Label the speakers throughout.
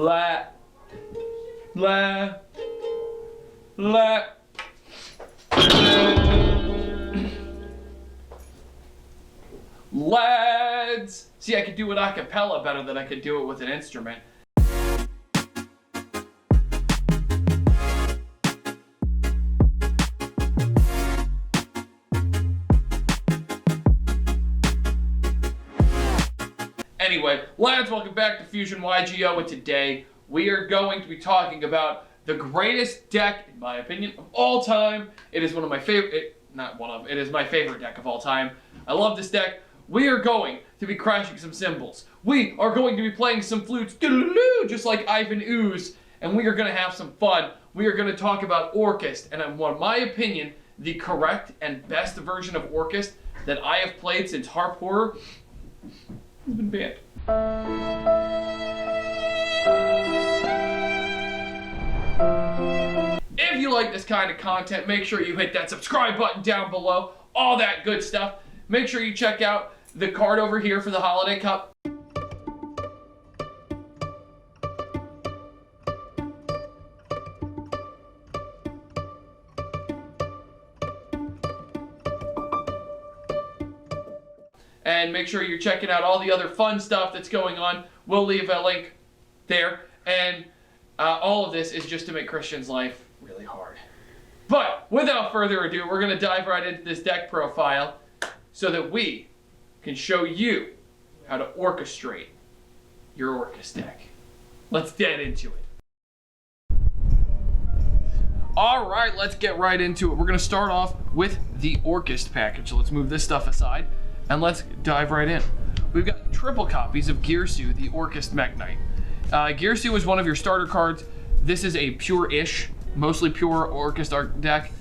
Speaker 1: La. Lads. See, I could do it a cappella better than I could do it with an instrument. Anyway, lads, welcome back to Fusion YGO, and today we are going to be talking about the greatest deck, in my opinion, of all time. It is one of my favorite, it is my favorite deck of all time. I love this deck. We are going to be crashing some cymbals. We are going to be playing some flutes, just like Ivan Ooze, and we are going to have some fun. We are going to talk about Orcust, and in my opinion, the correct and best version of Orcust that I have played since Harp Horror has been banned. If you like this kind of content, make sure you hit that subscribe button down below, all that good stuff. Make sure you check out the card over here for the Holiday Cup. And make sure you're checking out all the other fun stuff that's going on. We'll leave a link there. And all of this is just to make Christian's life really hard. But without further ado, we're going to dive right into this deck profile so that we can show you how to orchestrate your Orcust deck. Let's get into it. All right, let's get right into it. We're going to start off with the Orcust package. So let's move this stuff aside and let's dive right in. We've got triple copies of Girsu, the Orcust Mech Knight. Girsu is one of your starter cards. This is a pure-ish, mostly pure Orcust deck.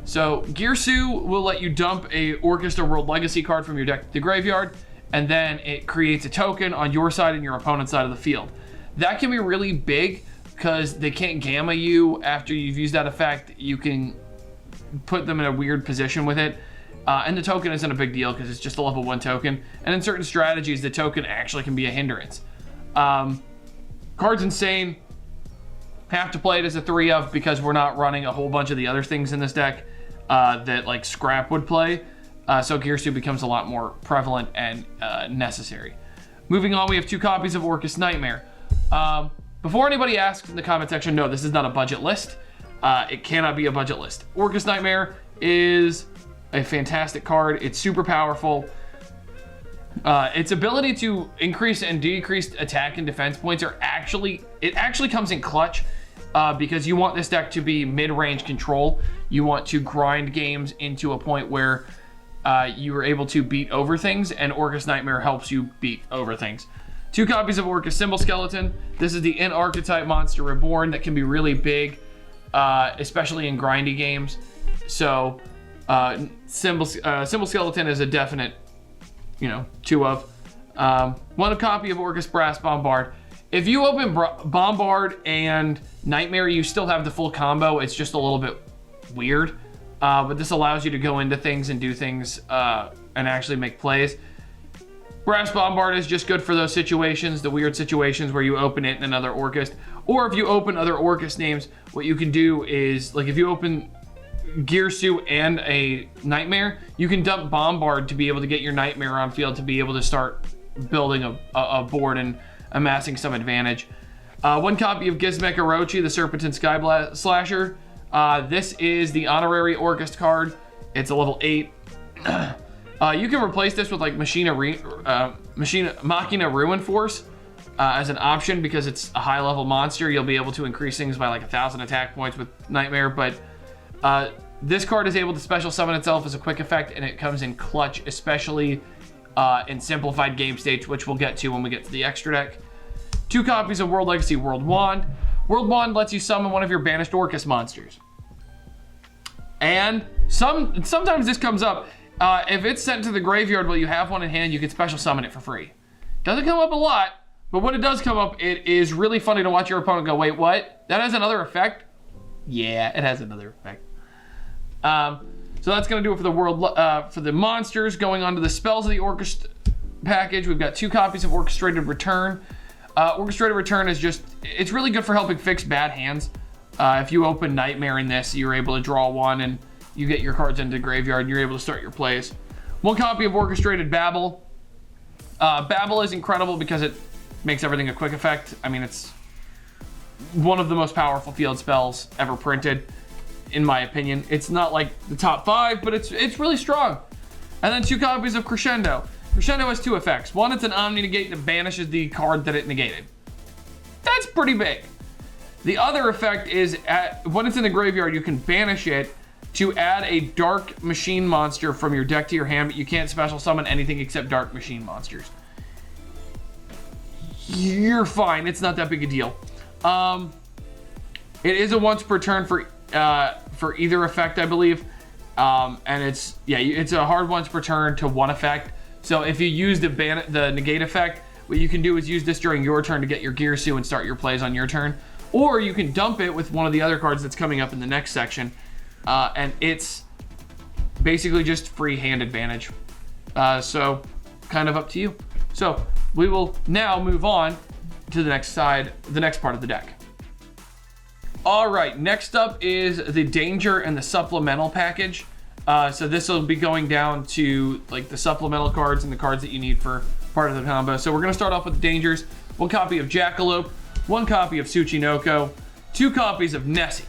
Speaker 1: So Girsu will let you dump a Orcust or World Legacy card from your deck to the graveyard, and then it creates a token on your side and your opponent's side of the field. That can be really big because they can't gamma you after you've used that effect. You can put them in a weird position with it. And the token isn't a big deal because it's just a level 1 token. And in certain strategies, the token actually can be a hindrance. Card's insane. Have to play it as a 3-of because we're not running a whole bunch of the other things in this deck that like Scrap would play. So Girsu becomes a lot more prevalent and necessary. Moving on, we have 2 copies of Orcust Nightmare. Before anybody asks in the comment section, no, this is not a budget list. It cannot be a budget list. Orcust Nightmare is a fantastic card. It's super powerful. Its ability to increase and decrease attack and defense points it actually comes in clutch because you want this deck to be mid-range control. You want to grind games into a point where you are able to beat over things, and Orcust Nightmare helps you beat over things. 2 copies of Orcust Symbol Skeleton. This is the in-archetype monster reborn that can be really big, especially in grindy games. So Symbol Skeleton is a definite, 2-of. 1 copy of Orcust Brass Bombard. If you open Bombard and Nightmare, you still have the full combo. It's just a little bit weird. But this allows you to go into things and do things and actually make plays. Brass Bombard is just good for those situations, the weird situations where you open it in another Orcust. Or if you open other Orcust names, what you can do is, like if you open Girsu and a Nightmare, you can dump Bombard to be able to get your Nightmare on field to be able to start building a board and amassing some advantage. 1 copy of Gizmek Orochi, the Serpentine Sky Slasher. This is the honorary Orcust card. It's a level 8. You can replace this with like Machina Ruin Force as an option because it's a high level monster. You'll be able to increase things by like 1,000 attack points with Nightmare, but this card is able to special summon itself as a quick effect, and it comes in clutch, especially in simplified game states, which we'll get to when we get to the extra deck. 2 copies of World Legacy World Wand. World Wand lets you summon one of your banished Orcust monsters. And sometimes this comes up. If it's sent to the graveyard while you have one in hand, you can special summon it for free. Doesn't come up a lot, but when it does come up, it is really funny to watch your opponent go, wait, what? That has another effect? Yeah, it has another effect. So that's gonna do it for the for the monsters. Going on to the spells of the Orcust package, we've got 2 copies of Orchestrated Return. Orchestrated Return is just, it's really good for helping fix bad hands. If you open Nightmare in this, you're able to draw one and you get your cards into the graveyard and you're able to start your plays. One copy of Orchestrated Babel. Babel is incredible because it makes everything a quick effect. I mean, it's one of the most powerful field spells ever printed, in my opinion. It's not like the top 5, but it's really strong. And then 2 copies of Crescendo. Crescendo has 2 effects. One, it's an Omni Negate that banishes the card that it negated. That's pretty big. The other effect is when it's in the graveyard, you can banish it to add a Dark Machine monster from your deck to your hand, but you can't special summon anything except Dark Machine monsters. You're fine. It's not that big a deal. It is a once per turn for either effect, I believe. And it's a hard once per turn to 1 effect. So if you use the negate effect, what you can do is use this during your turn to get your Girsu and start your plays on your turn. Or you can dump it with one of the other cards that's coming up in the next section. And it's basically just free hand advantage. So kind of up to you. So we will now move on to the next part of the deck. All right, next up is the Danger and the Supplemental package. So this will be going down to like the supplemental cards and the cards that you need for part of the combo. So we're gonna start off with the Dangers. 1 copy of Jackalope, 1 copy of Tsuchinoko, 2 copies of Nessie,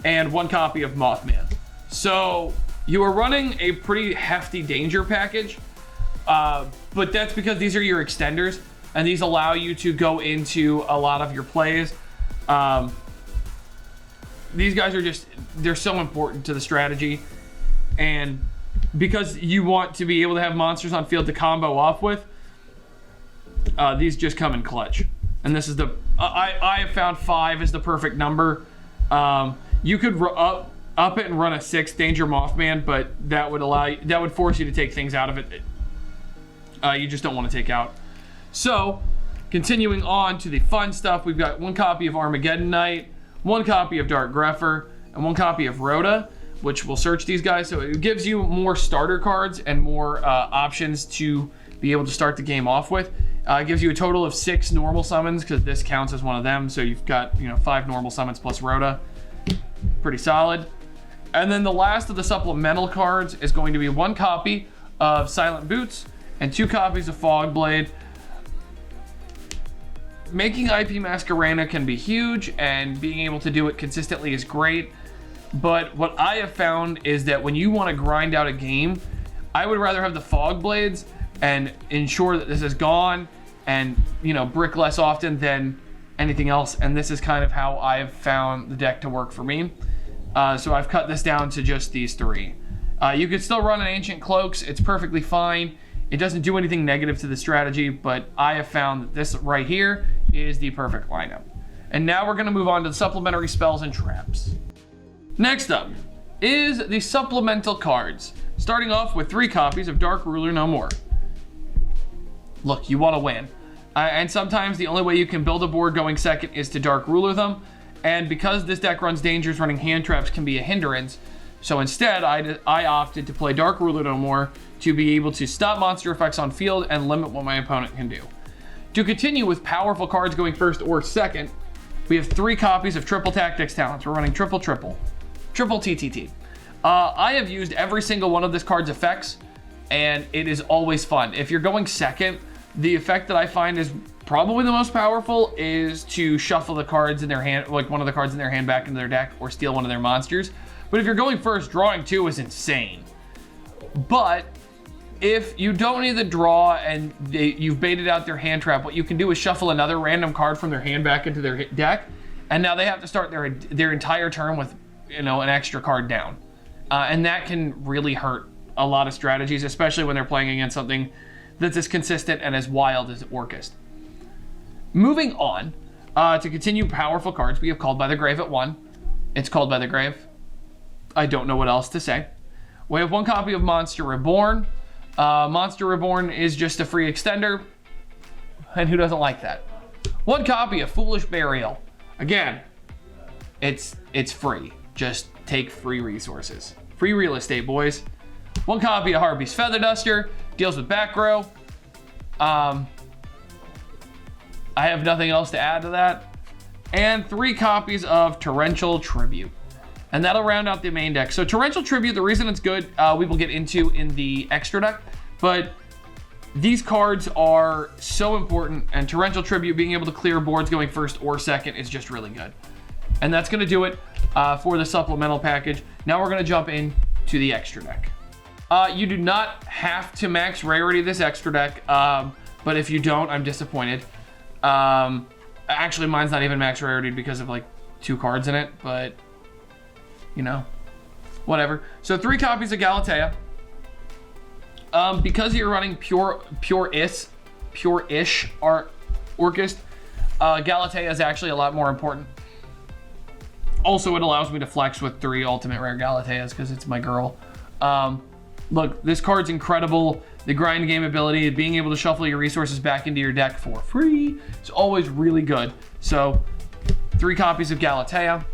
Speaker 1: and 1 copy of Mothman. So you are running a pretty hefty Danger package, but that's because these are your extenders, and these allow you to go into a lot of your plays. These guys are they're so important to the strategy, and because you want to be able to have monsters on field to combo off with, these just come in clutch. And this is I have found 5 is the perfect number. You could up it and run a 6 Danger Mothman, but that would force you to take things out of it you just don't want to take out. So continuing on to the fun stuff, we've got 1 copy of Armageddon Knight, 1 copy of Dark Grepher, and 1 copy of Rhoda, which will search these guys. So it gives you more starter cards and more options to be able to start the game off with. It gives you a total of 6 normal summons because this counts as one of them. So you've got 5 normal summons plus Rhoda. Pretty solid. And then the last of the supplemental cards is going to be 1 copy of Silent Boots and 2 copies of Fogblade. Making IP Masquerena can be huge, and being able to do it consistently is great. But what I have found is that when you want to grind out a game, I would rather have the Fogblades and ensure that this is gone and brick less often than anything else. And this is kind of how I've found the deck to work for me. So I've cut this down to just these 3. You could still run an Ancient Cloaks. It's perfectly fine. It doesn't do anything negative to the strategy, but I have found that this right here is the perfect lineup. And now we're going to move on to the supplementary spells and traps. Next up is the supplemental cards, starting off with 3 copies of Dark Ruler No More. Look, you want to win. And sometimes the only way you can build a board going second is to Dark Ruler them. And because this deck runs Dangers, running hand traps can be a hindrance. So instead, I opted to play Dark Ruler No More to be able to stop monster effects on field and limit what my opponent can do. To continue with powerful cards going first or second, we have 3 copies of Triple Tactics Talents. We're running triple TTT. I have used every single one of this card's effects, and it is always fun. If you're going second, the effect that I find is probably the most powerful is to shuffle the cards in their hand, like one of the cards in their hand back into their deck, or steal one of their monsters. But if you're going first, drawing 2 is insane. But if you don't need the draw and you've baited out their hand trap, what you can do is shuffle another random card from their hand back into their deck, and now they have to start their entire turn with an extra card down. And that can really hurt a lot of strategies, especially when they're playing against something that's as consistent and as wild as Orcust. Moving on, to continue powerful cards, we have Called by the Grave at 1. It's Called by the Grave. I don't know what else to say. We have 1 copy of Monster Reborn. Monster Reborn is just a free extender, and who doesn't like that? 1 copy of Foolish Burial. Again, it's free. Just take free resources. Free real estate, boys. 1 copy of Harpy's Feather Duster. Deals with back row. I have nothing else to add to that. And 3 copies of Torrential Tribute. And that'll round out the main deck. So Torrential Tribute, the reason it's good, we will get into in the extra deck, but these cards are so important, and Torrential Tribute, being able to clear boards going first or second, is just really good. And that's going to do it for the supplemental package. Now we're going to jump into the extra deck. You do not have to max rarity this extra deck, but if you don't, I'm disappointed. Actually, mine's not even max rarity because of like 2 cards in it, but you know, whatever. So 3 copies of Galatea. Because you're running pure-ish Orcust, Galatea is actually a lot more important. Also, it allows me to flex with 3 ultimate rare Galateas because it's my girl. Look, this card's incredible. The grind game ability, being able to shuffle your resources back into your deck for free, is always really good. So 3 copies of Galatea.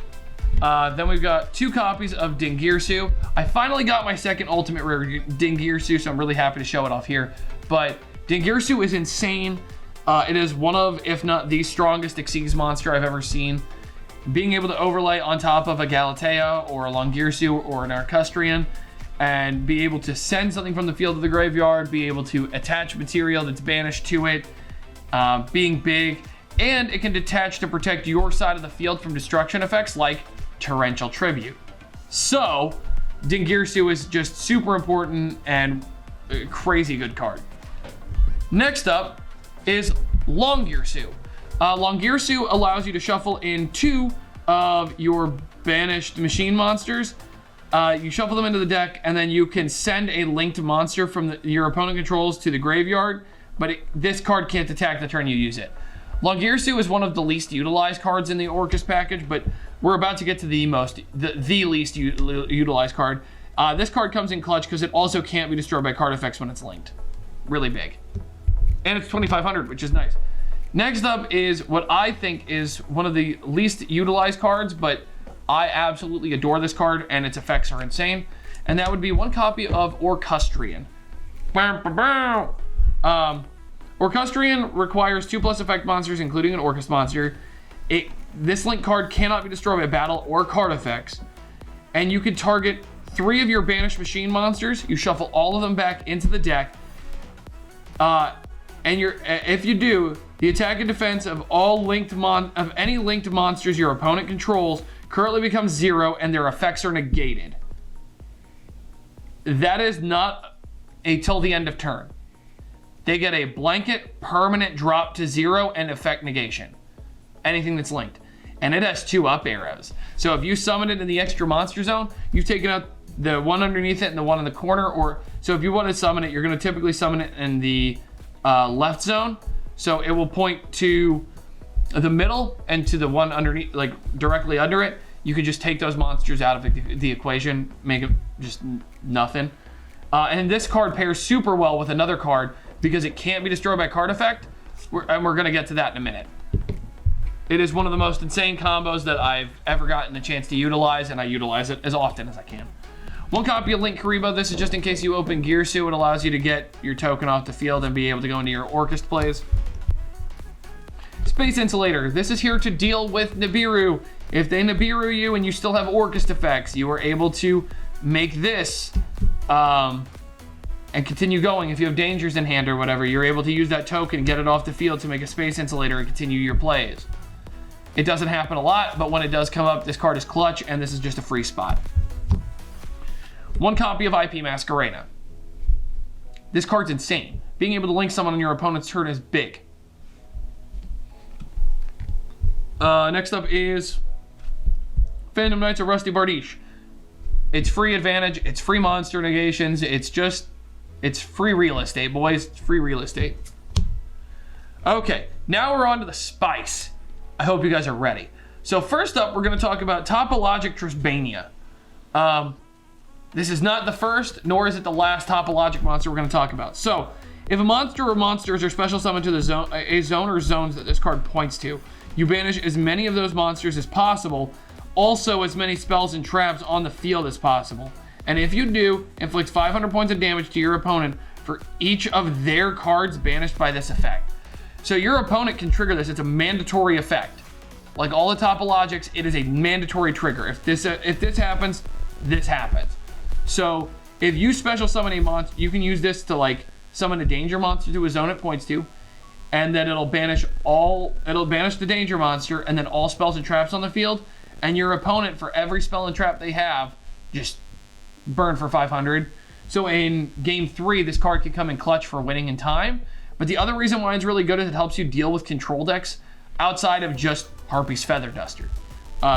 Speaker 1: Then we've got 2 copies of Dingirsu. I finally got my second ultimate rare Dingirsu, so I'm really happy to show it off here. But Dingirsu is insane. It is one of, if not the strongest Xyz monster I've ever seen. Being able to overlay on top of a Galatea or a Longirsu or an Orcustrian and be able to send something from the field to the graveyard, be able to attach material that's banished to it, being big, and it can detach to protect your side of the field from destruction effects like Torrential Tribute. So, Dingirsu is just super important and a crazy good card. Next up is Longirsu. Longirsu allows you to shuffle in 2 of your banished machine monsters. You shuffle them into the deck, and then you can send a linked monster from your opponent controls to the graveyard, but this card can't attack the turn you use it. Longirsu is one of the least utilized cards in the Orcust package, but we're about to get to the least utilized card. This card comes in clutch because it also can't be destroyed by card effects when it's linked. Really big. And it's 2,500, which is nice. Next up is what I think is one of the least utilized cards, but I absolutely adore this card, and its effects are insane. And that would be 1 copy of Orcustrian. Orcustrian requires 2+ effect monsters, including an Orcust monster. This link card cannot be destroyed by battle or card effects. And you can target 3 of your banished machine monsters. You shuffle all of them back into the deck. If you do, the attack and defense of any linked monsters your opponent controls currently becomes 0, and their effects are negated. That is not till the end of turn. They get a blanket permanent drop to 0 and effect negation. Anything that's linked. And it has 2 up arrows. So if you summon it in the extra monster zone, you've taken out the one underneath it and the one in the corner. So if you want to summon it, you're going to typically summon it in the left zone. So it will point to the middle and to the one underneath, like directly under it. You can just take those monsters out of the equation, make it just nothing. And this card pairs super well with another card because it can't be destroyed by card effect. And we're going to get to that in a minute. It is one of the most insane combos that I've ever gotten a chance to utilize, and I utilize it as often as I can. 1 copy of Link Karibo. This is just in case you open Girsu. It allows you to get your token off the field and be able to go into your Orcust plays. Space Insulator. This is here to deal with Nibiru. If they Nibiru you and you still have Orcust effects, you are able to make this and continue going. If you have dangers in hand or whatever, you're able to use that token, get it off the field to make a Space Insulator and continue your plays. It doesn't happen a lot, but when it does come up, this card is clutch, and this is just a free spot. 1 copy of IP Masquerena. This card's insane. Being able to link someone on your opponent's turn is big. Next up is Phantom Knights of Rusty Bardiche. It's free advantage, it's free monster negations, it's free real estate, boys. It's free real estate. Okay, now we're on to the spice. I hope you guys are ready. So first up, we're going to talk about Topologic Trisbania. This is not the first, nor is it the last Topologic monster we're going to talk about. So, if a monster or monsters are special summoned to the zone, a zone or zones that this card points to, you banish as many of those monsters as possible, also as many spells and traps on the field as possible. And if you do, inflict 500 points of damage to your opponent for each of their cards banished by this effect. So your opponent can trigger this. It's a mandatory effect. Like all the topologics, it is a mandatory trigger. If this happens, this happens. So if you special summon a monster, you can use this to like summon a danger monster to a zone it points to, and then it'll banish the danger monster and then all spells and traps on the field, and your opponent, for every spell and trap they have, just burn for 500. So in game 3, this card can come in clutch for winning in time. But the other reason why it's really good is it helps you deal with control decks outside of just Harpy's Feather Duster.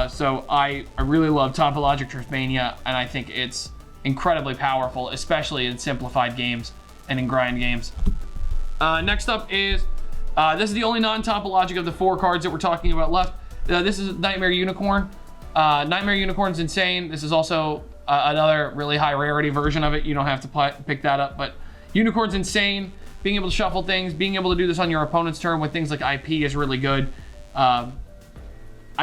Speaker 1: So I really love Topologic Turfmania, and I think it's incredibly powerful, especially in simplified games and in grind games. Next up is, this is the only non-topologic of the 4 cards that we're talking about left. This is Nightmare Unicorn. Nightmare Unicorn's insane. This is also another really high rarity version of it. You don't have to pick that up, but Unicorn's insane. Being able to shuffle things, being able to do this on your opponent's turn with things like IP is really good. I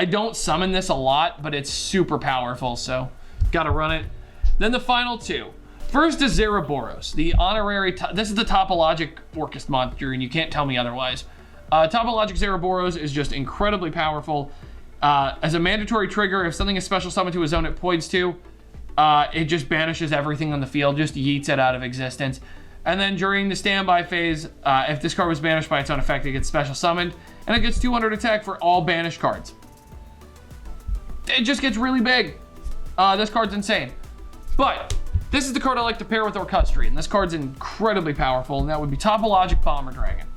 Speaker 1: don't summon this a lot, but it's super powerful, so gotta run it. Then the final 2. First is Zeraboros, the honorary, this is the topologic Orcust monster, and you can't tell me otherwise. Topologic Zeraboros is just incredibly powerful. As a mandatory trigger, if something is special summoned to a zone it points to, it just banishes everything on the field, just yeets it out of existence. And then during the standby phase, if this card was banished by its own effect, it gets special summoned, and it gets 200 attack for all banished cards. It just gets really big. This card's insane. But this is the card I like to pair with Orcust, and this card's incredibly powerful, and that would be Topologic Bomber Dragon.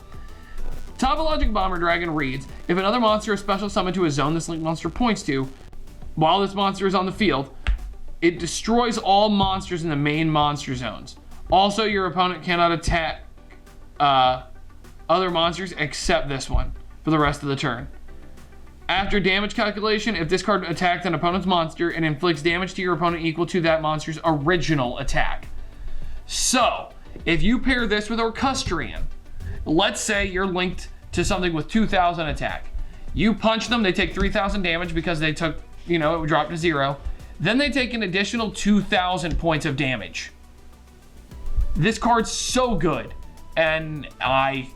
Speaker 1: Topologic Bomber Dragon reads, if another monster is special summoned to a zone this linked monster points to, while this monster is on the field, it destroys all monsters in the main monster zones. Also, your opponent cannot attack other monsters except this one for the rest of the turn. After damage calculation, if this card attacked an opponent's monster, it inflicts damage to your opponent equal to that monster's original attack. So, if you pair this with Orcustrian, let's say you're linked to something with 2,000 attack. You punch them, they take 3,000 damage because they took, it would drop to 0. Then they take an additional 2,000 points of damage. This card's so good, and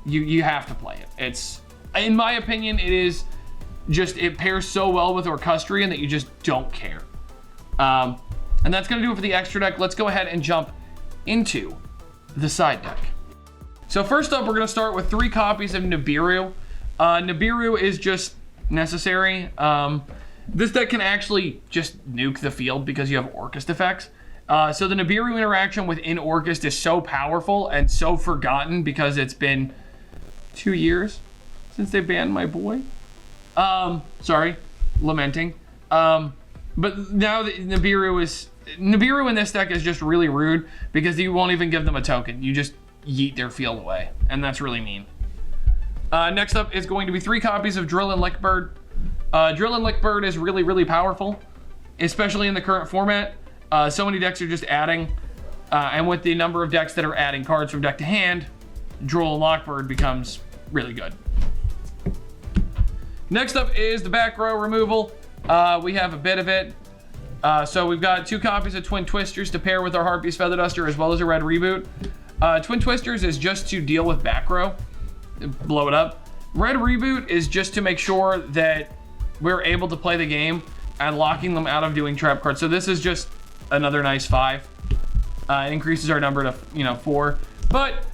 Speaker 1: you have to play it. It's, in my opinion, it pairs so well with Orcustrian that you just don't care. And that's gonna do it for the extra deck. Let's go ahead and jump into the side deck. So first up, we're gonna start with 3 copies of Nibiru. Nibiru is just necessary. This deck can actually just nuke the field because you have Orcust effects. So the Nibiru interaction within Orcust is so powerful and so forgotten because it's been 2 years since they banned my boy. Sorry, lamenting. But now the Nibiru in this deck is just really rude because you won't even give them a token. You just yeet their field away, and that's really mean. Next up is going to be 3 copies of Drill and Lickbird. Drill and Lickbird is really, really powerful, especially in the current format. So many decks are just adding, and with the number of decks that are adding cards from deck to hand, Drill and Lockbird becomes really good. Next up is the back row removal. We have a bit of it. So we've got 2 copies of Twin Twisters to pair with our Harpy's Feather Duster, as well as a Red Reboot. Twin Twisters is just to deal with back row, blow it up. Red Reboot is just to make sure that we're able to play the game and locking them out of doing trap cards. So this is just another nice 5. It increases our number to 4. But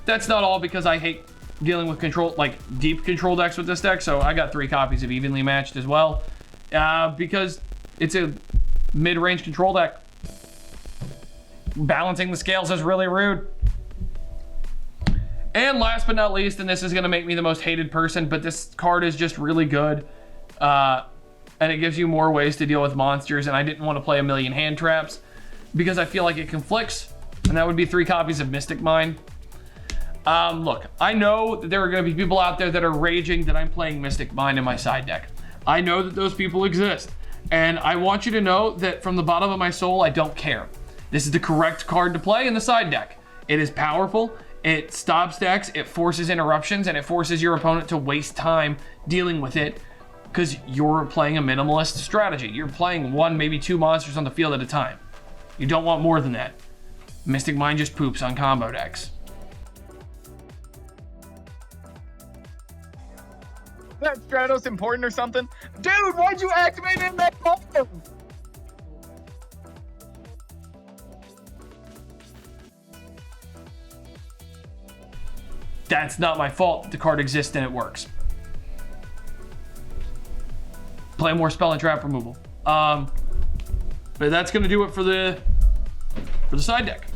Speaker 1: that's not all, because I hate dealing with control, like deep control decks with this deck. So I got 3 copies of Evenly Matched as well, because it's a mid-range control deck. Balancing the scales is really rude. And last but not least, and this is going to make me the most hated person, but this card is just really good. And it gives you more ways to deal with monsters, and I didn't want to play a million hand traps because I feel like it conflicts, and that would be 3 copies of Mystic Mine. Look, I know that there are going to be people out there that are raging that I'm playing Mystic Mine in my side deck. I know that those people exist, and I want you to know that from the bottom of my soul, I don't care. This is the correct card to play in the side deck. It is powerful, it stops decks, it forces interruptions, and it forces your opponent to waste time dealing with it because you're playing a minimalist strategy. You're playing 1, maybe 2 monsters on the field at a time. You don't want more than that. Mystic Mine just poops on combo decks.
Speaker 2: that Stratos important or something? Dude, why'd you activate it in that form?
Speaker 1: That's not my fault. The card exists and it works. Play more spell and trap removal. But that's gonna do it for the side deck.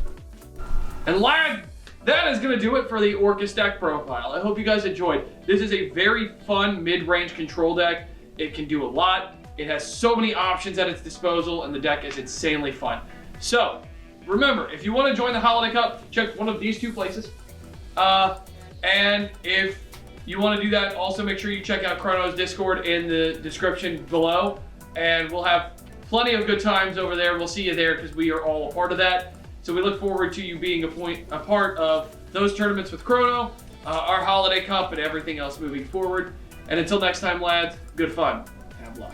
Speaker 1: And lad, that is gonna do it for the Orcust deck profile. I hope you guys enjoyed. This is a very fun mid-range control deck. It can do a lot. It has so many options at its disposal, and the deck is insanely fun. So remember, if you want to join the Holiday Cup, check one of these two places. And if you want to do that, also make sure you check out Chrono's Discord in the description below. And we'll have plenty of good times over there. We'll see you there because we are all a part of that. So we look forward to you being a part of those tournaments with Chrono, our Holiday Cup, and everything else moving forward. And until next time, lads, good fun. Have luck.